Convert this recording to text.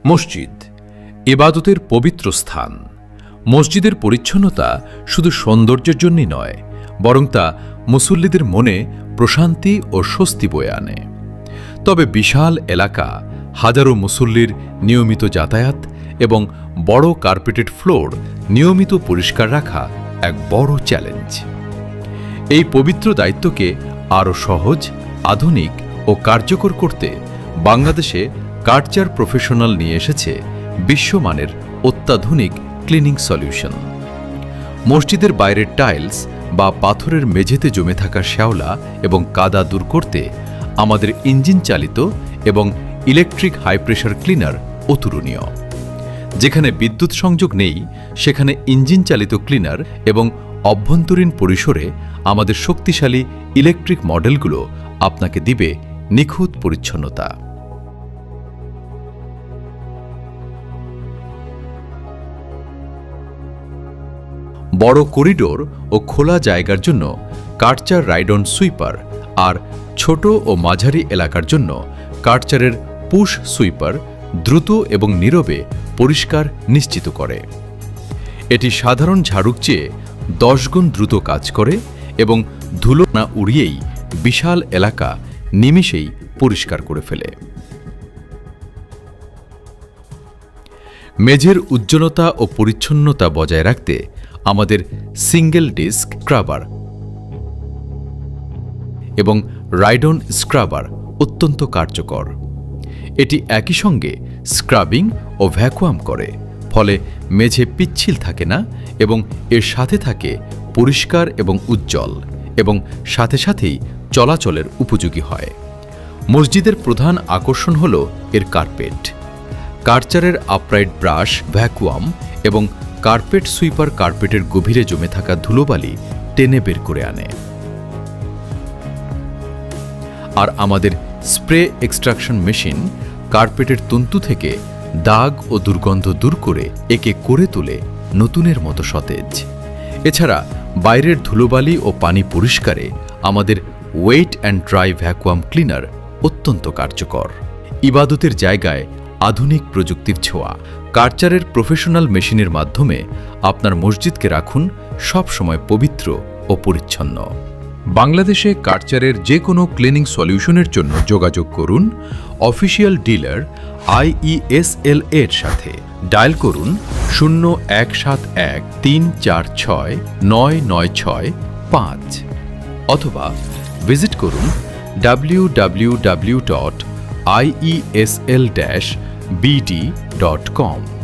মসজিদ ইবাদতের পবিত্র স্থান। মসজিদের পরিচ্ছন্নতা শুধু সৌন্দর্যের জন্যই নয়, বরং তা মুসল্লিদের মনে প্রশান্তি ও স্বস্তি বয়ে আনে। তবে বিশাল এলাকা, হাজারো মুসল্লির নিয়মিত যাতায়াত এবং বড় কার্পেটেড ফ্লোর নিয়মিত পরিষ্কার রাখা এক বড় চ্যালেঞ্জ। এই পবিত্র দায়িত্বকে আরও সহজ, আধুনিক ও কার্যকর করতে বাংলাদেশে কার্চার প্রফেশনাল নিয়ে এসেছে বিশ্বমানের অত্যাধুনিক ক্লিনিং সলিউশন। মসজিদের বাইরের টাইলস বা পাথরের মেঝেতে জমে থাকা শ্যাওলা এবং কাদা দূর করতে আমাদের ইঞ্জিন চালিত এবং ইলেকট্রিক হাই প্রেশার ক্লিনার অতুলনীয়। যেখানে বিদ্যুৎ সংযোগ নেই, সেখানে ইঞ্জিন চালিত ক্লিনার এবং অভ্যন্তরীণ পরিসরে আমাদের শক্তিশালী ইলেকট্রিক মডেলগুলো আপনাকে দিবে নিখুঁত পরিচ্ছন্নতা। বড় করিডোর ও খোলা জায়গার জন্য কার্চার রাইড-অন সুইপার, আর ছোট ও মাঝারি এলাকার জন্য কার্চারের পুশ সুইপার দ্রুত এবং নীরবে পরিষ্কার নিশ্চিত করে। এটি সাধারণ ঝাড়ুর চেয়ে 10 গুণ দ্রুত কাজ করে এবং ধুলো না উড়িয়েই বিশাল এলাকা নিমেষেই পরিষ্কার করে ফেলে। মেঝের উজ্জ্বলতা ও পরিচ্ছন্নতা বজায় রাখতে আমাদের সিঙ্গেল ডিস্ক স্ক্রাবার এবং রাইড-অন স্ক্রাবার অত্যন্ত কার্যকর। এটি একই সঙ্গে স্ক্রাবিং ও ভ্যাকুয়াম করে, ফলে মেঝে পিচ্ছিল থাকে না এবং এর সাথে থাকে পরিষ্কার এবং উজ্জ্বল, এবং সাথে সাথেই চলাচলের উপযোগী হয়। মসজিদের প্রধান আকর্ষণ হল এর কার্পেট। কার্চারের আপরাইট ব্রাশ, ভ্যাকুয়াম এবং কার্পেট সুইপার কার্পেটের গভীরে জমে থাকা ধুলোবালি টেনে বের করে আনে। আর আমাদের স্প্রে এক্সট্রাকশন মেশিন কার্পেটের তন্তু থেকে দাগ ও দুর্গন্ধ দূর করে একে করে তোলে নতুনের মতো সতেজ। এছাড়া বাইরের ধুলোবালি ও পানি পরিষ্কারে আমাদের wet and dry vacuum cleaner অত্যন্ত কার্যকর। ইবাদতের জায়গায় আধুনিক প্রযুক্তির ছোঁয়া। কার্চারের প্রফেশনাল মেশিনের মাধ্যমে আপনার মসজিদকে রাখুন সবসময় পবিত্র ও পরিচ্ছন্ন। বাংলাদেশে কার্চারের যে কোনো ক্লিনিং সলিউশনের জন্য যোগাযোগ করুন অফিসিয়াল ডিলার IESL এর সাথে। ডায়াল করুন 0171346996 অথবা ভিজিট করুন www.iesl-bd.com।